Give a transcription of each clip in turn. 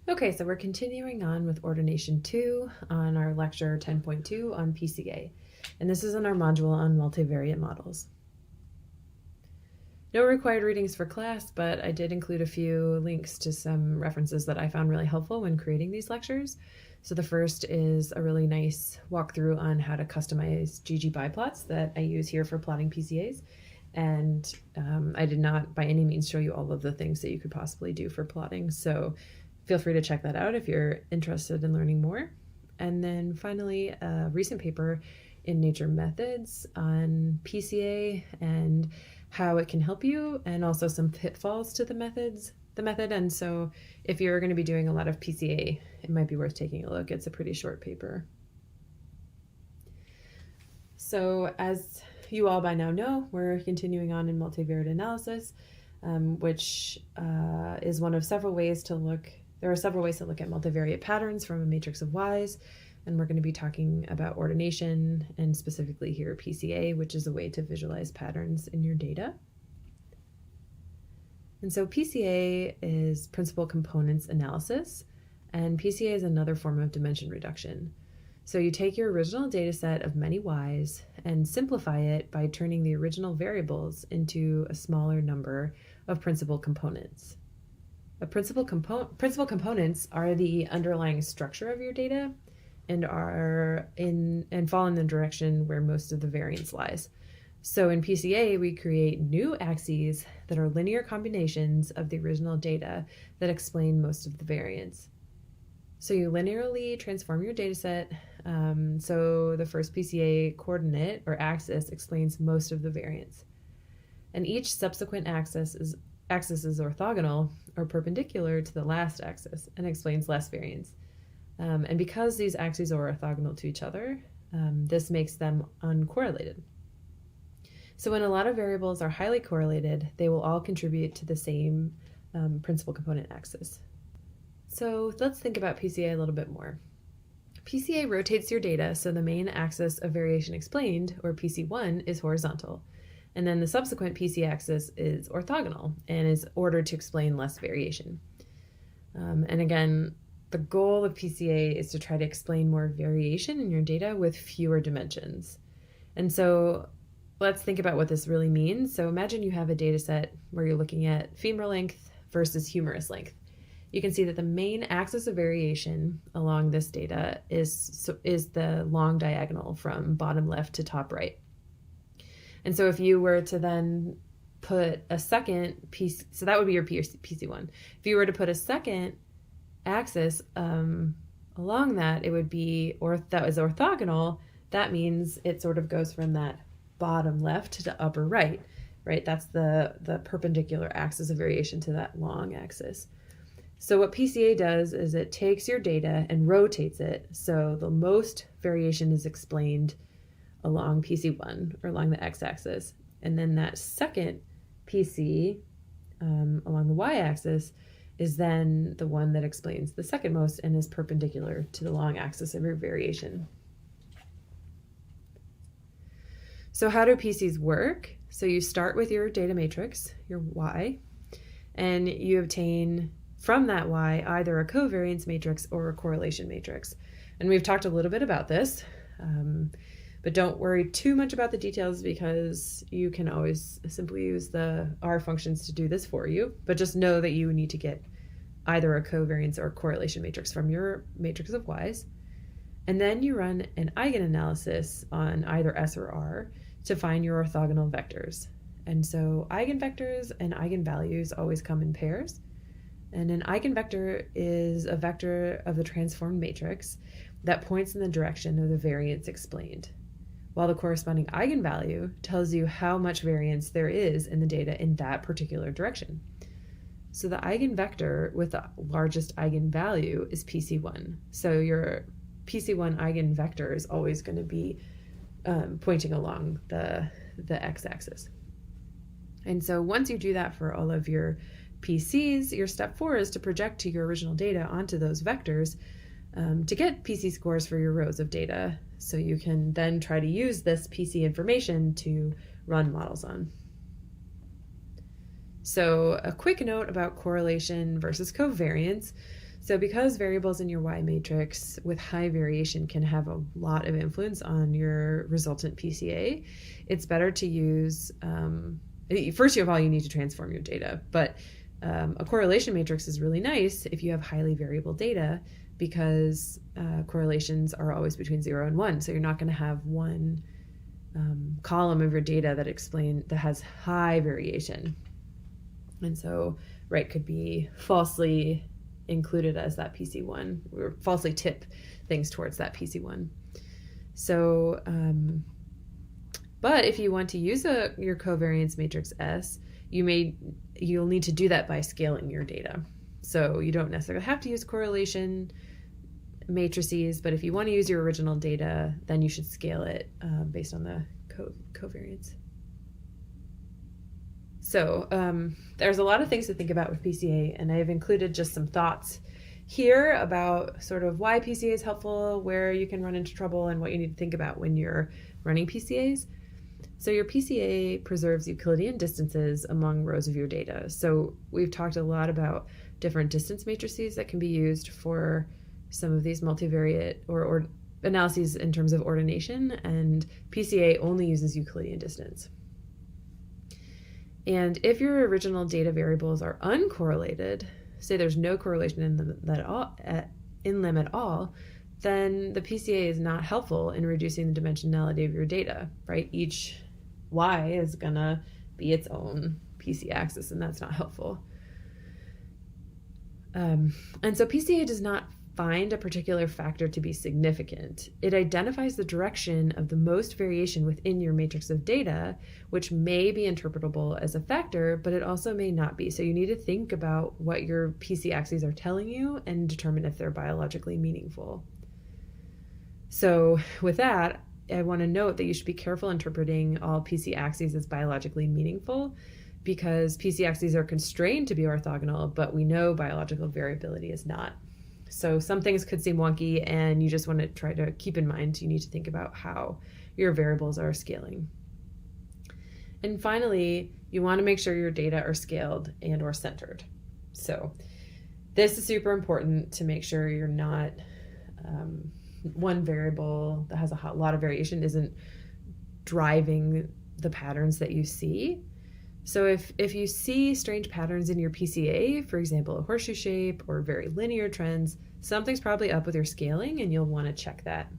Okay, so we're continuing on with Ordination 2 on our lecture 10.2 on PCA. And this is in our module on multivariate models. No required readings for class, but I did include a few links to some references that I found really helpful when creating these lectures. So the first is a really nice walkthrough on how to customize ggbiPlots that I use here for plotting PCAs. And I did not by any means show you all of the things that you could possibly do for plotting. So feel free to check that out if you're interested in learning more. And then finally, a recent paper in Nature Methods on PCA and how it can help you, and also some pitfalls to the method. And so if you're going to be doing a lot of PCA, it might be worth taking a look. It's a pretty short paper. So as you all by now know, we're continuing on in multivariate analysis, which is one of several ways to look. There are several ways to look at multivariate patterns from a matrix of Y's, and we're going to be talking about ordination and specifically here PCA, which is a way to visualize patterns in your data. And so PCA is principal components analysis, and PCA is another form of dimension reduction. So you take your original data set of many Y's and simplify it by turning the original variables into a smaller number of principal components. Principal components are the underlying structure of your data and fall in the direction where most of the variance lies. So in PCA, we create new axes that are linear combinations of the original data that explain most of the variance. So you linearly transform your data set. So the first PCA coordinate or axis explains most of the variance. And each subsequent axis is orthogonal or perpendicular to the last axis and explains less variance. And because these axes are orthogonal to each other, this makes them uncorrelated. So when a lot of variables are highly correlated, they will all contribute to the same principal component axis. So let's think about PCA a little bit more. PCA rotates your data so the main axis of variation explained, or PC1, is horizontal. And then the subsequent PC axis is orthogonal and is ordered to explain less variation. And again, the goal of PCA is to try to explain more variation in your data with fewer dimensions. And so let's think about what this really means. So imagine you have a data set where you're looking at femur length versus humerus length. You can see that the main axis of variation along this data is the long diagonal from bottom left to top right. And so if you were to then put a second piece, so that would be your PC1. If you were to put a second axis along that, it would be, that was orthogonal. That means it sort of goes from that bottom left to the upper right, right? That's the perpendicular axis of variation to that long axis. So what PCA does is it takes your data and rotates it so the most variation is explained along PC1 or along the x-axis, and then that second PC along the y-axis is then the one that explains the second most and is perpendicular to the long axis of your variation. So how do PCs work? So you start with your data matrix, your Y, and you obtain from that Y either a covariance matrix or a correlation matrix. And we've talked a little bit about this, but don't worry too much about the details because you can always simply use the R functions to do this for you. But just know that you need to get either a covariance or correlation matrix from your matrix of Y's. And then you run an eigenanalysis on either S or R to find your orthogonal vectors. And so eigenvectors and eigenvalues always come in pairs. And an eigenvector is a vector of the transformed matrix that points in the direction of the variance explained, while the corresponding eigenvalue tells you how much variance there is in the data in that particular direction. So the eigenvector with the largest eigenvalue is PC1. So your PC1 eigenvector is always going to be pointing along the x-axis. And so once you do that for all of your PCs, your step 4 is to project to your original data onto those vectors to get PC scores for your rows of data. So you can then try to use this PC information to run models on. So a quick note about correlation versus covariance. So because variables in your Y matrix with high variation can have a lot of influence on your resultant PCA, it's better to use, first of all, you need to transform your data, but a correlation matrix is really nice if you have highly variable data, because correlations are always between 0 and 1. So you're not going to have one column of your data that has high variation. And so, right, could be falsely included as that PC1, or falsely tip things towards that PC1. So, but if you want to use your covariance matrix S, you'll need to do that by scaling your data. So you don't necessarily have to use correlation matrices, but if you want to use your original data, then you should scale it based on the covariance. So there's a lot of things to think about with PCA, and I've included just some thoughts here about sort of why PCA is helpful, where you can run into trouble, and what you need to think about when you're running PCAs. So your PCA preserves Euclidean distances among rows of your data. So we've talked a lot about different distance matrices that can be used for some of these multivariate or analyses in terms of ordination, and PCA only uses Euclidean distance. And if your original data variables are uncorrelated, say there's no correlation in them at all, then the PCA is not helpful in reducing the dimensionality of your data, right? Each Y is gonna be its own PC axis, and that's not helpful. And so PCA does not find a particular factor to be significant. It identifies the direction of the most variation within your matrix of data, which may be interpretable as a factor, but it also may not be. So you need to think about what your PC axes are telling you and determine if they're biologically meaningful. So with that, I want to note that you should be careful interpreting all PC axes as biologically meaningful, because PC axes are constrained to be orthogonal, but we know biological variability is not. So some things could seem wonky, and you just want to try to keep in mind you need to think about how your variables are scaling. And finally, you want to make sure your data are scaled and or centered. So this is super important to make sure you're not one variable that has a lot of variation isn't driving the patterns that you see. So if you see strange patterns in your PCA, for example, a horseshoe shape or very linear trends, something's probably up with your scaling, and you'll want to check that.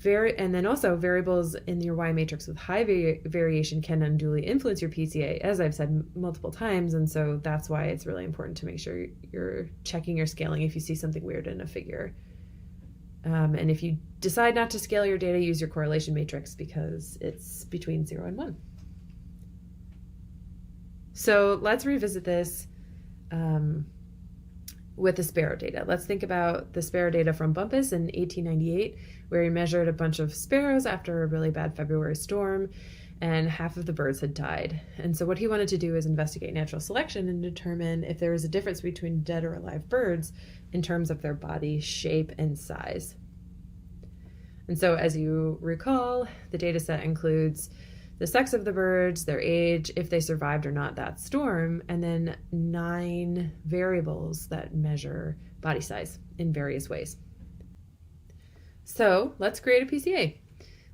And then also variables in your Y matrix with high variation can unduly influence your PCA, as I've said multiple times, and so that's why it's really important to make sure you're checking your scaling if you see something weird in a figure. And if you decide not to scale your data, use your correlation matrix, because it's between 0 and 1. So let's revisit this with the sparrow data. Let's think about the sparrow data from Bumpus in 1898, where he measured a bunch of sparrows after a really bad February storm, and half of the birds had died. And so what he wanted to do is investigate natural selection and determine if there was a difference between dead or alive birds in terms of their body shape and size. And so as you recall, the data set includes the sex of the birds, their age, if they survived or not that storm, and then 9 variables that measure body size in various ways. So let's create a PCA.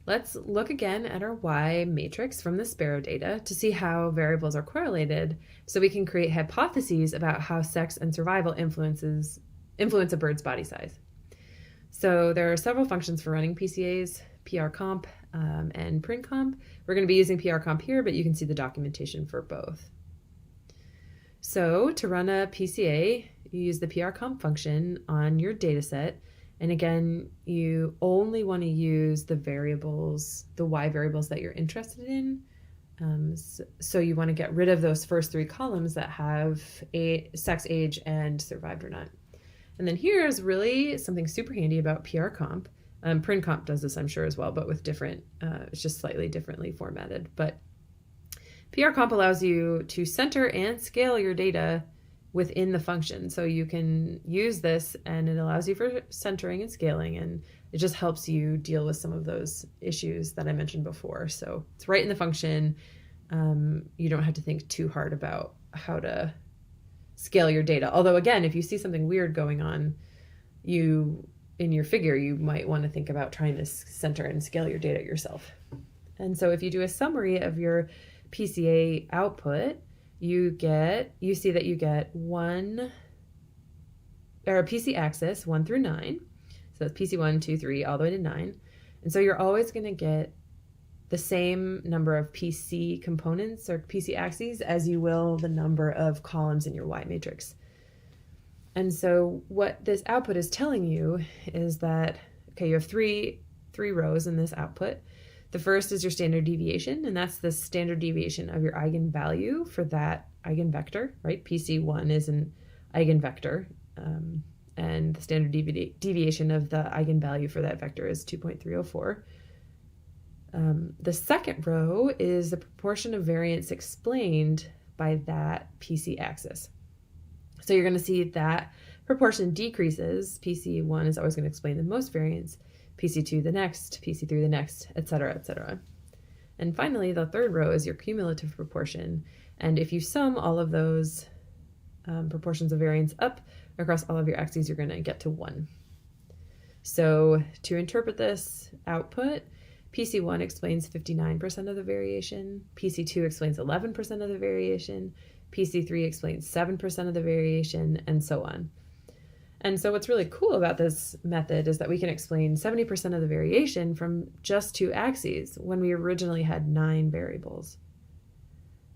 Let's look again at our Y matrix from the sparrow data to see how variables are correlated, so we can create hypotheses about how sex and survival influence a bird's body size. So there are several functions for running PCAs, PRComp and PrinComp. We're going to be using PRComp here, but you can see the documentation for both. So to run a PCA, you use the PRComp function on your data set. And again, you only want to use the variables, the Y variables that you're interested in. So you want to get rid of those first 3 columns that have sex, age, and survived or not. And then here's really something super handy about PRComp. PrinComp does this, I'm sure, as well, but with different, it's just slightly differently formatted. But PRComp allows you to center and scale your data within the function. So you can use this, and it allows you for centering and scaling, and it just helps you deal with some of those issues that I mentioned before. So it's right in the function. You don't have to think too hard about how to scale your data. Although again, if you see something weird going on, in your figure, you might want to think about trying to center and scale your data yourself. And so if you do a summary of your PCA output, you see that you get a PC axis 1 through 9. So that's PC 1, 2, 3, all the way to 9. And so you're always going to get the same number of PC components or PC axes as you will the number of columns in your Y matrix. And so what this output is telling you is that, okay, you have three rows in this output. The first is your standard deviation, and that's the standard deviation of your eigenvalue for that eigenvector, right? PC1 is an eigenvector, and the standard deviation of the eigenvalue for that vector is 2.304. The second row is the proportion of variance explained by that PC axis. So you're going to see that proportion decreases. PC1 is always going to explain the most variance, PC2 the next, PC3 the next, etc., etc. And finally, the third row is your cumulative proportion. And if you sum all of those proportions of variance up across all of your axes, you're going to get to 1. So to interpret this output, PC1 explains 59% of the variation, PC2 explains 11% of the variation, PC3 explains 7% of the variation, and so on. And so what's really cool about this method is that we can explain 70% of the variation from just 2 axes when we originally had 9 variables.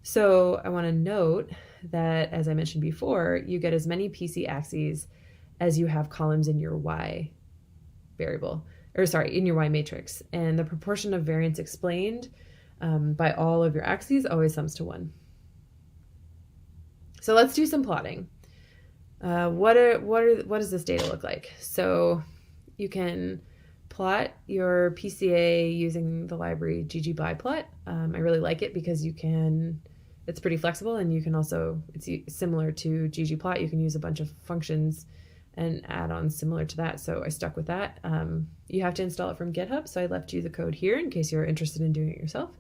So I want to note that, as I mentioned before, you get as many PC axes as you have columns in your Y variable, in your Y matrix. And the proportion of variance explained by all of your axes always sums to 1. So let's do some plotting. What does this data look like? So you can plot your PCA using the library ggbiplot. I really like it because it's pretty flexible, and you can also, it's similar to ggplot. You can use a bunch of functions and add-ons similar to that. So I stuck with that. You have to install it from GitHub. So I left you the code here in case you're interested in doing it yourself.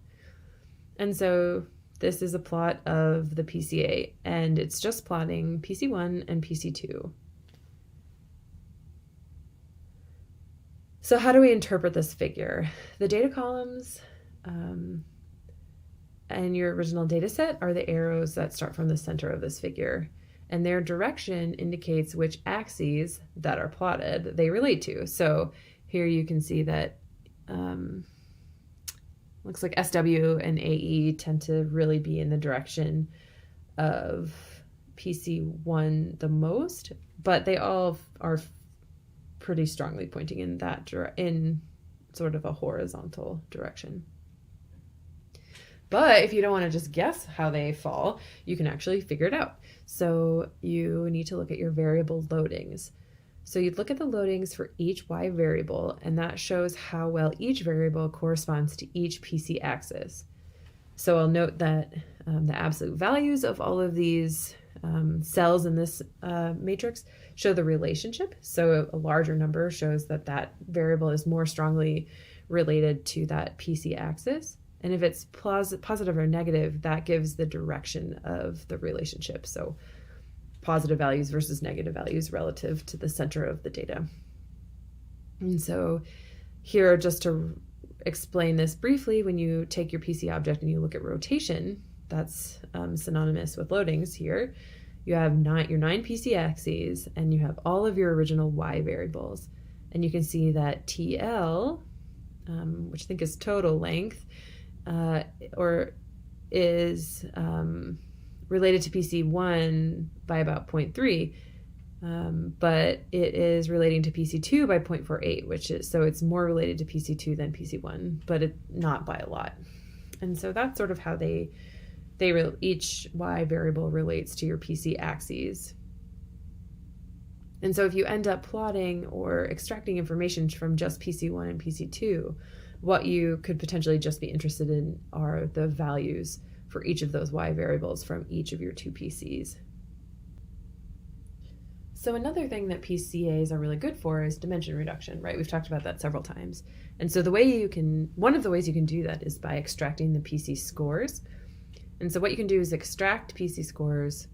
And so this is a plot of the PCA, and it's just plotting PC1 and PC2. So how do we interpret this figure? The data columns and your original data set are the arrows that start from the center of this figure, and their direction indicates which axes that are plotted they relate to. So here you can see that looks like SW and AE tend to really be in the direction of PC1 the most, but they all are pretty strongly pointing in that in sort of a horizontal direction. But if you don't want to just guess how they fall, you can actually figure it out. So you need to look at your variable loadings. So you'd look at the loadings for each Y variable, and that shows how well each variable corresponds to each PC axis. So I'll note that the absolute values of all of these cells in this matrix show the relationship. So a larger number shows that that variable is more strongly related to that PC axis. And if it's positive or negative, that gives the direction of the relationship. So positive values versus negative values relative to the center of the data. And so here, just to explain this briefly, when you take your PC object and you look at rotation, that's synonymous with loadings here. You have your 9 PC axes, and you have all of your original Y variables. And you can see that TL, which I think is total length, is related to PC1 by about 0.3, but it is relating to PC2 by 0.48, so it's more related to PC2 than PC1, but not by a lot. And so that's sort of how each Y variable relates to your PC axes. And so if you end up plotting or extracting information from just PC1 and PC2, what you could potentially just be interested in are the values for each of those Y variables from each of your 2 PCs. So another thing that PCAs are really good for is dimension reduction, right? We've talked about that several times. And so one of the ways you can do that is by extracting the PC scores. And so what you can do is extract PC scores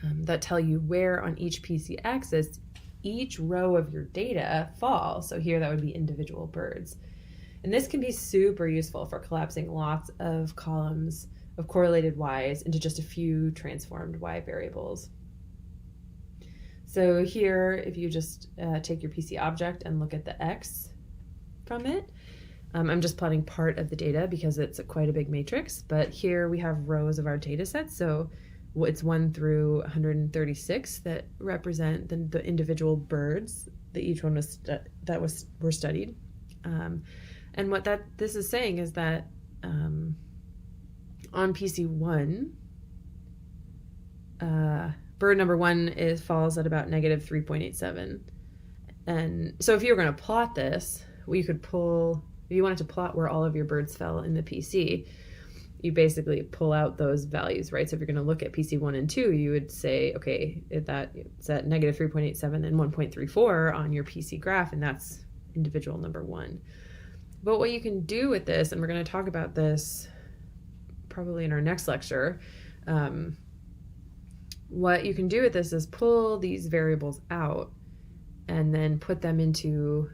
that tell you where on each PC axis each row of your data falls. So here that would be individual birds. And this can be super useful for collapsing lots of columns of correlated y's into just a few transformed y variables. So here, if you just take your PC object and look at the x from it, I'm just plotting part of the data because it's quite a big matrix, but here we have rows of our data set. So it's 1 through 136 that represent the individual birds that each one were studied. And what this is saying is that on PC1, bird number 1 falls at about negative 3.87. And so if you were going to plot this, you could pull, if you wanted to plot where all of your birds fell in the PC, you basically pull out those values, right? So if you're going to look at PC 1 and 2, you would say, okay, it's at negative 3.87 and 1.34 on your PC graph, and that's individual number 1. But what you can do with this, and we're going to talk about this probably in our next lecture, what you can do with this is pull these variables out and then put them into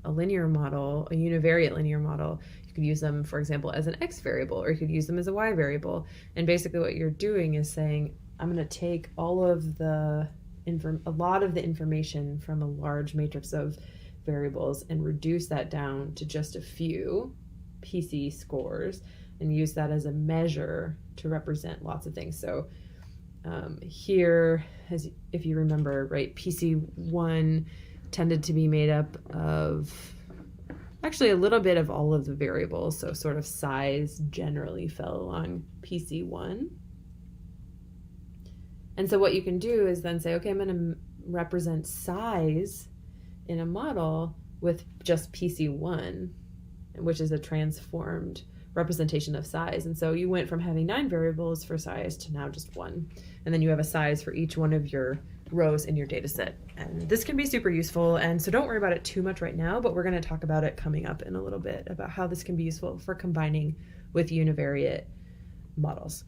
a linear model, a univariate linear model. You could use them, for example, as an x variable, or you could use them as a y variable. And basically what you're doing is saying, I'm going to take a lot of the information from a large matrix of variables and reduce that down to just a few PC scores and use that as a measure to represent lots of things. So here, if you remember, right, PC1 tended to be made up of actually a little bit of all of the variables. So sort of size generally fell along PC1. And so what you can do is then say, okay, I'm going to represent size in a model with just PC1, which is a transformed representation of size. And so you went from having 9 variables for size to now just 1. And then you have a size for each one of your rows in your data set. And this can be super useful. And so don't worry about it too much right now, but we're going to talk about it coming up in a little bit about how this can be useful for combining with univariate models.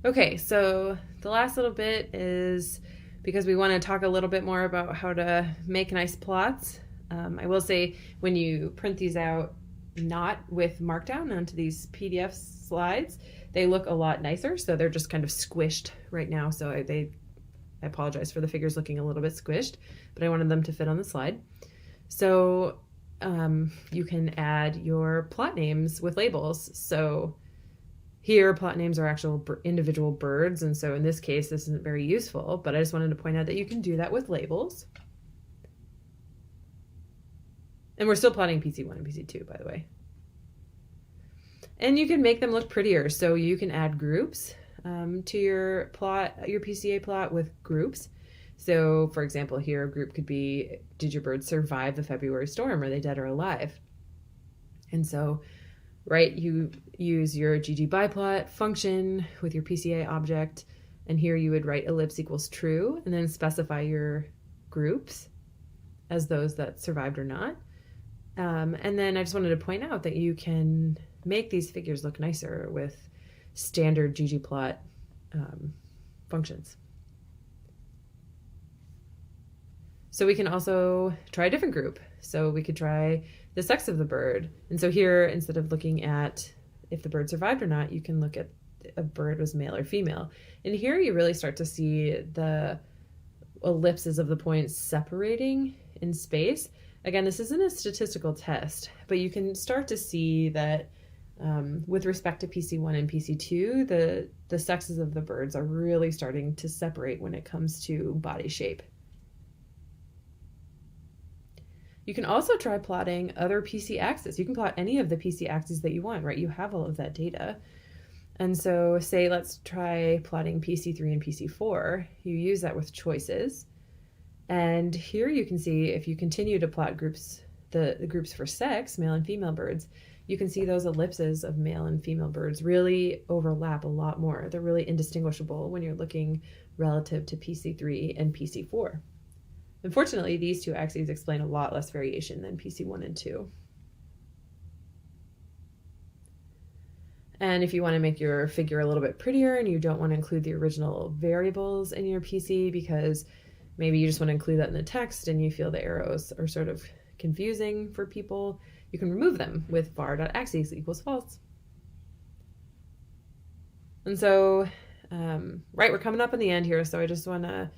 Okay, so the last little bit is because we want to talk a little bit more about how to make nice plots. I will say when you print these out, not with Markdown onto these PDF slides, they look a lot nicer. So they're just kind of squished right now. So I apologize for the figures looking a little bit squished, but I wanted them to fit on the slide. So you can add your plot names with labels. So here, plot names are actual individual birds, and so in this case, this isn't very useful, but I just wanted to point out that you can do that with labels. And we're still plotting PC1 and PC2, by the way. And you can make them look prettier, so you can add groups to your plot, your PCA plot with groups. So, for example, here a group could be, did your birds survive the February storm? Are they dead or alive? And so, right, you use your ggbiplot function with your PCA object, and here you would write ellipse equals true, and then specify your groups as those that survived or not. And then I just wanted to point out that you can make these figures look nicer with standard ggplot functions. So we can also try a different group. So we could try the sex of the bird. And so here, instead of looking at if the bird survived or not, you can look at a bird was male or female. And here you really start to see the ellipses of the points separating in space. Again, this isn't a statistical test, but you can start to see that with respect to PC1 and PC2, the sexes of the birds are really starting to separate when it comes to body shape. You can also try plotting other PC axes. You can plot any of the PC axes that you want, right? You have all of that data. And so say, let's try plotting PC3 and PC4. You use that with choices. And here you can see if you continue to plot groups, the groups for sex, male and female birds, you can see those ellipses of male and female birds really overlap a lot more. They're really indistinguishable when you're looking relative to PC3 and PC4. Unfortunately, these two axes explain a lot less variation than PC1 and 2. And if you want to make your figure a little bit prettier and you don't want to include the original variables in your PC because maybe you just want to include that in the text and you feel the arrows are sort of confusing for people, you can remove them with var.axes equals false. And so, we're coming up on the end here, so I just want to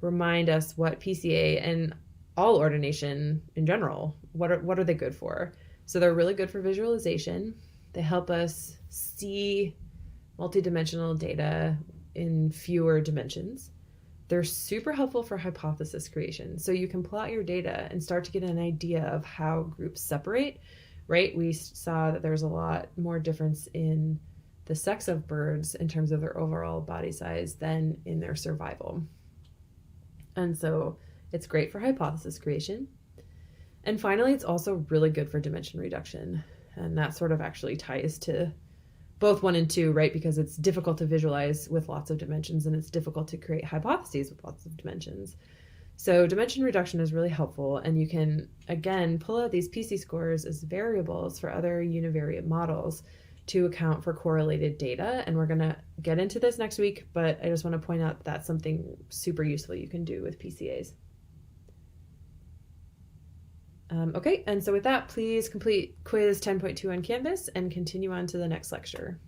remind us what PCA and all ordination in general, what are they good for? So they're really good for visualization. They help us see multidimensional data in fewer dimensions. They're super helpful for hypothesis creation. So you can plot your data and start to get an idea of how groups separate, right? We saw that there's a lot more difference in the sex of birds in terms of their overall body size than in their survival. And so it's great for hypothesis creation. And finally, it's also really good for dimension reduction. And that sort of actually ties to both 1 and 2, right? Because it's difficult to visualize with lots of dimensions and it's difficult to create hypotheses with lots of dimensions. So dimension reduction is really helpful, and you can, again, pull out these PC scores as variables for other univariate models to account for correlated data. And we're going to get into this next week, but I just want to point out that's something super useful you can do with PCAs. Okay, and so with that, please complete quiz 10.2 on Canvas and continue on to the next lecture.